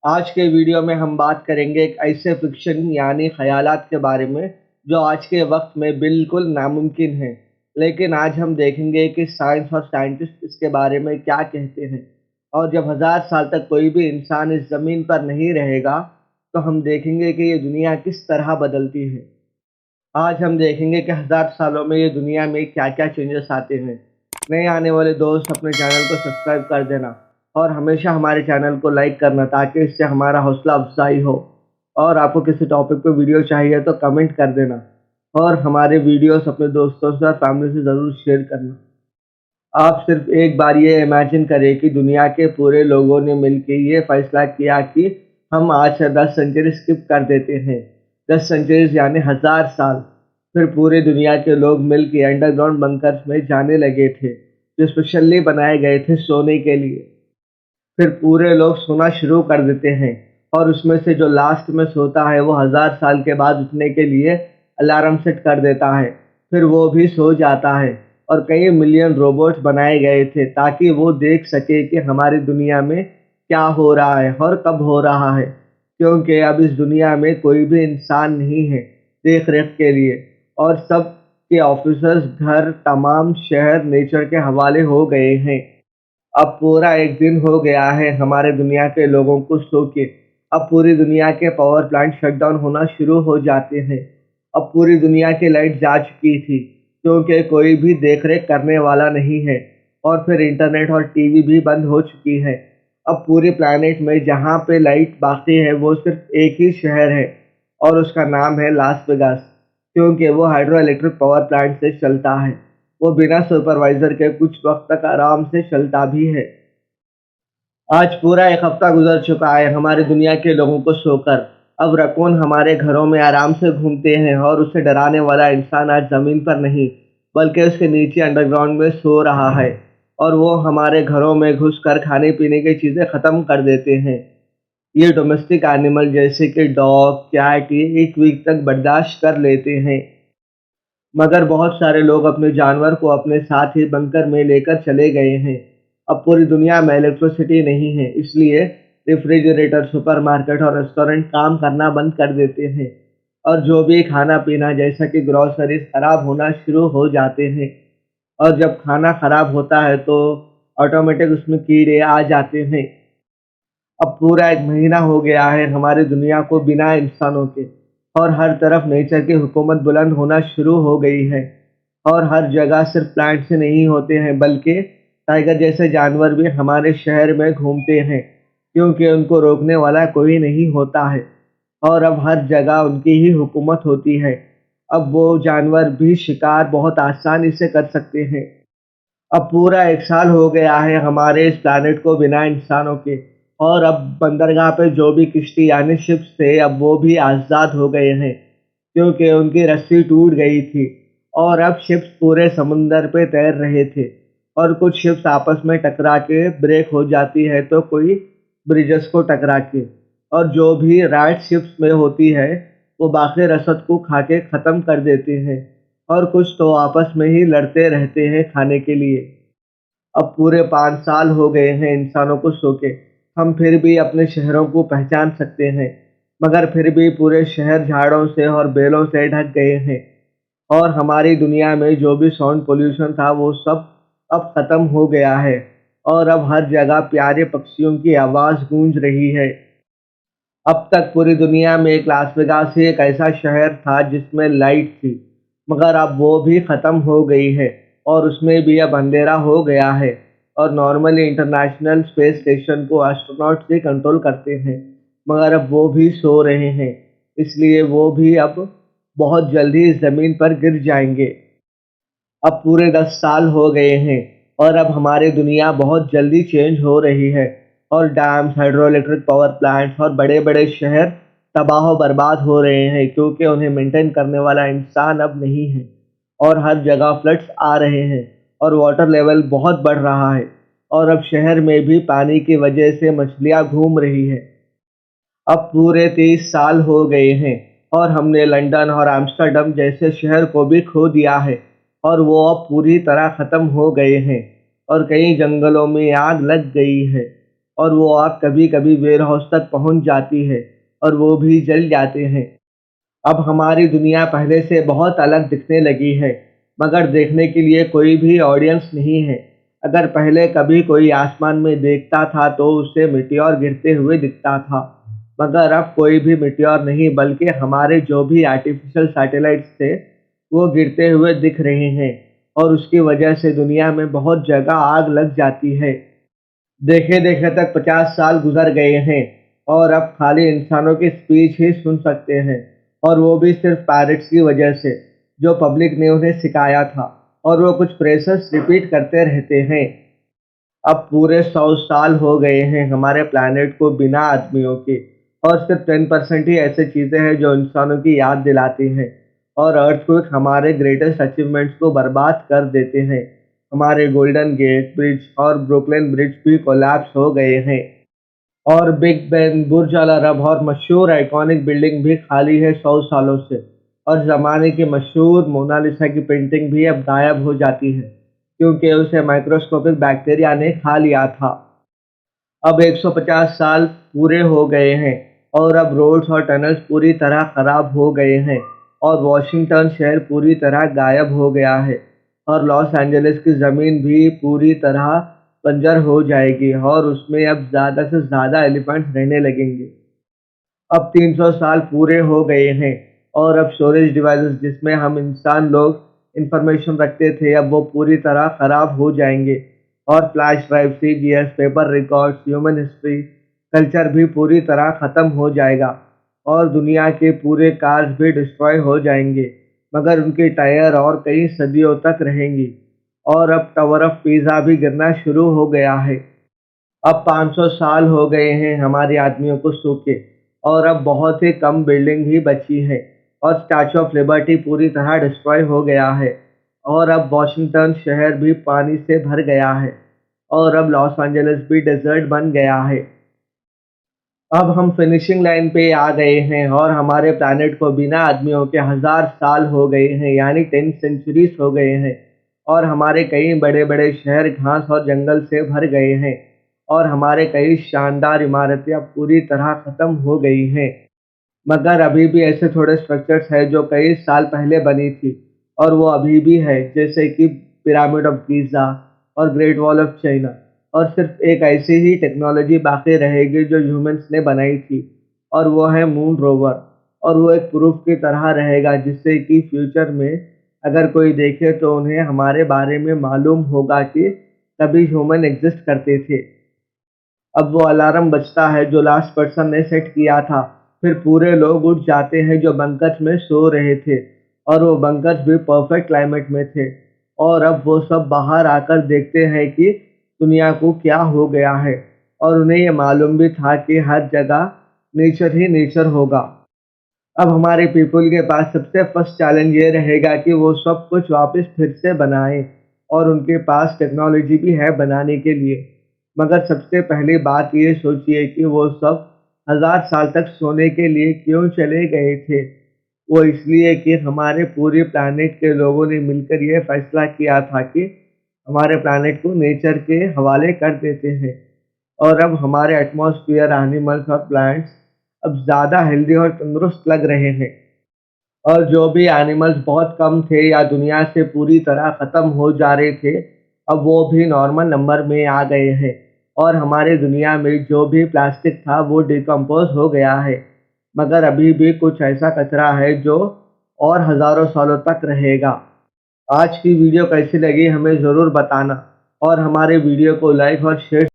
आज के वीडियो में हम बात करेंगे एक ऐसे फिक्शन यानी ख़यालात के बारे में जो आज के वक्त में बिल्कुल नामुमकिन है। लेकिन आज हम देखेंगे कि साइंस और साइंटिस्ट इसके बारे में क्या कहते हैं। और जब हज़ार साल तक कोई भी इंसान इस ज़मीन पर नहीं रहेगा, तो हम देखेंगे कि ये दुनिया किस तरह बदलती है। आज हम देखेंगे कि हज़ार सालों में ये दुनिया में क्या-क्या चेंजेस आते हैं। नए आने वाले दोस्त अपने चैनल को सब्सक्राइब कर देना और हमेशा हमारे चैनल को लाइक करना ताकि इससे हमारा हौसला अफ़ज़ाई हो। और आपको किसी टॉपिक पे वीडियो चाहिए तो कमेंट कर देना और हमारे वीडियोस अपने दोस्तों से और फैमिली से ज़रूर शेयर करना। आप सिर्फ एक बार ये इमेजिन करें कि दुनिया के पूरे लोगों ने मिलके ये फैसला किया कि हम आज से 10 सेंचुरी स्किप कर देते हैं। 10 सेंचुरीज़ यानी हज़ार साल। फिर पूरी दुनिया के लोग मिलके अंडरग्राउंड बंकर्स में जाने लगे थे, जो स्पेशली बनाए गए थे सोने के लिए। फिर पूरे लोग सोना शुरू कर देते हैं और उसमें से जो लास्ट में सोता है वो हज़ार साल के बाद उठने के लिए अलार्म सेट कर देता है। फिर वो भी सो जाता है और कई मिलियन रोबोट्स बनाए गए थे ताकि वो देख सके कि हमारी दुनिया में क्या हो रहा है और कब हो रहा है। क्योंकि अब इस दुनिया में कोई भी इंसान नहीं है देख रेख के लिए, और सब के ऑफिसर्स घर तमाम शहर नेचर के हवाले हो गए हैं। अब पूरा एक दिन हो गया है हमारे दुनिया के लोगों को सो के। अब पूरी दुनिया के पावर प्लांट शट डाउन होना शुरू हो जाते हैं। अब पूरी दुनिया की लाइट जा चुकी थी क्योंकि कोई भी देख रेख करने वाला नहीं है। और फिर इंटरनेट और टीवी भी बंद हो चुकी है। अब पूरे प्लैनेट में जहाँ पे लाइट बाकी है वो सिर्फ एक ही शहर है और उसका नाम है लास वेगास, क्योंकि वो हाइड्रो इलेक्ट्रिक पावर प्लांट से चलता है। वो बिना सुपरवाइजर के कुछ वक्त तक आराम से चलता भी है। आज पूरा एक हफ्ता गुजर चुका है हमारी दुनिया के लोगों को सोकर। अब रकून हमारे घरों में आराम से घूमते हैं और उसे डराने वाला इंसान आज ज़मीन पर नहीं, बल्कि उसके नीचे अंडरग्राउंड में सो रहा है। और वो हमारे घरों में घुसकर खाने पीने की चीज़ें ख़त्म कर देते हैं। ये डोमेस्टिक एनिमल जैसे कि डॉग, कैट ये एक वीक तक बर्दाश्त कर लेते हैं। मगर बहुत सारे लोग अपने जानवर को अपने साथ ही बंकर में लेकर चले गए हैं। अब पूरी दुनिया में इलेक्ट्रिसिटी नहीं है, इसलिए रेफ्रिजरेटर, सुपरमार्केट और रेस्टोरेंट काम करना बंद कर देते हैं। और जो भी खाना पीना जैसा कि ग्रोसरीज खराब होना शुरू हो जाते हैं। और जब खाना खराब होता है तो ऑटोमेटिक उसमें कीड़े आ जाते हैं। अब पूरा एक महीना हो गया है हमारी दुनिया को बिना इंसानों के, और हर तरफ नेचर की हुकूमत बुलंद होना शुरू हो गई है। और हर जगह सिर्फ प्लांट्स ही नहीं होते हैं, बल्कि टाइगर जैसे जानवर भी हमारे शहर में घूमते हैं, क्योंकि उनको रोकने वाला कोई नहीं होता है। और अब हर जगह उनकी ही हुकूमत होती है। अब वो जानवर भी शिकार बहुत आसानी से कर सकते हैं। अब पूरा एक साल हो गया है हमारे इस प्लैनेट को बिना इंसानों के, और अब बंदरगाह पे जो भी किश्ती यानी शिप्स थे अब वो भी आज़ाद हो गए हैं, क्योंकि उनकी रस्सी टूट गई थी। और अब शिप्स पूरे समुंदर पे तैर रहे थे। और कुछ शिप्स आपस में टकरा के ब्रेक हो जाती है तो कोई ब्रिजेस को टकरा के। और जो भी राइट शिप्स में होती है वो बाकी रसद को खा के ख़त्म कर देते हैं। और कुछ तो आपस में ही लड़ते रहते हैं खाने के लिए। अब पूरे 5 साल हो गए हैं इंसानों को सो के। हम फिर भी अपने शहरों को पहचान सकते हैं, मगर फिर भी पूरे शहर झाड़ों से और बेलों से ढक गए हैं। और हमारी दुनिया में जो भी साउंड पोल्यूशन था वो सब अब खत्म हो गया है। और अब हर जगह प्यारे पक्षियों की आवाज़ गूंज रही है। अब तक पूरी दुनिया में एक लास वेगास ही एक ऐसा शहर था जिसमें लाइट थी, मगर अब वो भी ख़त्म हो गई है और उसमें भी अब अंधेरा हो गया है। और नॉर्मली इंटरनेशनल स्पेस स्टेशन को एस्ट्रोनॉट्स ही कंट्रोल करते हैं, मगर अब वो भी सो रहे हैं, इसलिए वो भी अब बहुत जल्दी इस ज़मीन पर गिर जाएंगे। अब पूरे 10 साल हो गए हैं और अब हमारी दुनिया बहुत जल्दी चेंज हो रही है। और dams, hydro electric power plants और बड़े-बड़े शहर तबाह और बर्बाद हो रहे हैं, क्योंकि उन्हें मेंटेन करने वाला इंसान अब नहीं है। और हर जगह फ्लड्स आ रहे हैं और वाटर लेवल बहुत बढ़ रहा है। और अब शहर में भी पानी की वजह से मछलियाँ घूम रही हैं। अब पूरे 30 साल हो गए हैं और हमने लंदन और एम्स्टर्डम जैसे शहर को भी खो दिया है, और वो अब पूरी तरह ख़त्म हो गए हैं। और कई जंगलों में आग लग गई है। और वो आग कभी-कभी वेयरहाउस तक पहुंच जाती है और वो भी जल जाते हैं। अब हमारी दुनिया पहले से बहुत अलग दिखने लगी है, मगर देखने के लिए कोई भी ऑडियंस नहीं है। अगर पहले कभी कोई आसमान में देखता था तो उसे मीटियोर गिरते हुए दिखता था, मगर अब कोई भी मीटियोर नहीं बल्कि हमारे जो भी आर्टिफिशियल सैटेलाइट्स थे, वो गिरते हुए दिख रहे हैं और उसकी वजह से दुनिया में बहुत जगह आग लग जाती है। देखे-देखे तक 50 साल गुज़र गए हैं और अब खाली इंसानों की स्पीच ही सुन सकते हैं और वो भी सिर्फ़ पैरट्स की वजह से, जो पब्लिक ने उन्हें सिखाया था और वो कुछ फ्रेज़ेस रिपीट करते रहते हैं। अब पूरे 100 साल हो गए हैं हमारे प्लैनेट को बिना आदमियों के और सिर्फ़ 10% ही ऐसी चीज़ें हैं जो इंसानों की याद दिलाती हैं और अर्थक्वेक हमारे ग्रेटेस्ट अचीवमेंट्स को बर्बाद कर देते हैं। हमारे गोल्डन गेट ब्रिज और ब्रुकलिन ब्रिज भी कोलैप्स हो गए हैं और बिग बेन, बुर्ज अल अरब और मशहूर आइकॉनिक बिल्डिंग भी खाली है 100 सालों से और ज़माने की मशहूर मोनालिसा की पेंटिंग भी अब गायब हो जाती है क्योंकि उसे माइक्रोस्कोपिक बैक्टीरिया ने खा लिया था। अब 150 साल पूरे हो गए हैं और अब रोड्स और टनल्स पूरी तरह खराब हो गए हैं और वॉशिंगटन शहर पूरी तरह गायब हो गया है और लॉस एंजलिस की ज़मीन भी पूरी तरह बंजर हो जाएगी और उसमें अब ज़्यादा से ज़्यादा एलिफेंट्स रहने लगेंगे। अब 300 साल पूरे हो गए हैं और अब स्टोरेज डिवाइसेस जिसमें हम इंसान लोग इंफॉर्मेशन रखते थे अब वो पूरी तरह ख़राब हो जाएंगे और flash drive, CGS, paper records, human history, culture भी पूरी तरह ख़त्म हो जाएगा और दुनिया के पूरे कार्स भी डिस्ट्रॉय हो जाएंगे, मगर उनके टायर और कई सदियों तक रहेंगी और अब टावर ऑफ पीज़ा भी गिरना शुरू हो गया है। अब 500 साल हो गए हैं हमारे आदमियों को सूखे और अब बहुत ही कम बिल्डिंग ही बची है और स्टैचू ऑफ लिबर्टी पूरी तरह डिस्ट्रॉय हो गया है और अब वॉशिंगटन शहर भी पानी से भर गया है और अब लॉस एंजलिस भी डेजर्ट बन गया है। अब हम फिनिशिंग लाइन पे आ गए हैं और हमारे प्लैनेट को बिना आदमियों के हज़ार साल हो गए हैं यानी 10 सेंचुरीज़ हो गए हैं और हमारे कई बड़े-बड़े शहर घास और जंगल से भर गए हैं और हमारे कई शानदार इमारतें अब पूरी तरह ख़त्म हो गई हैं। मगर अभी भी ऐसे थोड़े स्ट्रक्चर्स हैं जो कई साल पहले बनी थी और वो अभी भी है, जैसे कि पिरामिड ऑफ गीज़ा और ग्रेट वॉल ऑफ चाइना और सिर्फ एक ऐसी ही टेक्नोलॉजी बाकी रहेगी जो ह्यूमंस ने बनाई थी और वो है मून रोवर और वो एक प्रूफ की तरह रहेगा जिससे कि फ्यूचर में अगर कोई देखे तो उन्हें हमारे बारे में मालूम होगा कि तभी ह्यूमन एग्जिस्ट करते थे। अब वो अलार्म बजता है जो लास्ट पर्सन ने सेट किया था, फिर पूरे लोग उठ जाते हैं जो बंकर्स में सो रहे थे और वो बंकर्स भी परफेक्ट क्लाइमेट में थे और अब वो सब बाहर आकर देखते हैं कि दुनिया को क्या हो गया है और उन्हें ये मालूम भी था कि हर जगह नेचर ही नेचर होगा। अब हमारे पीपल के पास सबसे फर्स्ट चैलेंज ये रहेगा कि वो सब कुछ वापस फिर से बनाएं और उनके पास टेक्नोलॉजी भी है बनाने के लिए। मगर सबसे पहली बात ये सोचिए कि वो सब हज़ार साल तक सोने के लिए क्यों चले गए थे? वो इसलिए कि हमारे पूरे प्लैनेट के लोगों ने मिलकर ये फैसला किया था कि हमारे प्लैनेट को नेचर के हवाले कर देते हैं और अब हमारे एटमॉस्फेयर, एनिमल्स और प्लांट्स अब ज़्यादा हेल्दी और तंदुरुस्त लग रहे हैं और जो भी एनिमल्स बहुत कम थे या दुनिया से पूरी तरह ख़त्म हो जा रहे थे, अब वो भी नॉर्मल नंबर में आ गए हैं और हमारी दुनिया में जो भी प्लास्टिक था वो डिकम्पोज़ हो गया है, मगर अभी भी कुछ ऐसा कचरा है जो और हज़ारों सालों तक रहेगा। आज की वीडियो कैसी लगी हमें ज़रूर बताना और हमारे वीडियो को लाइक और शेयर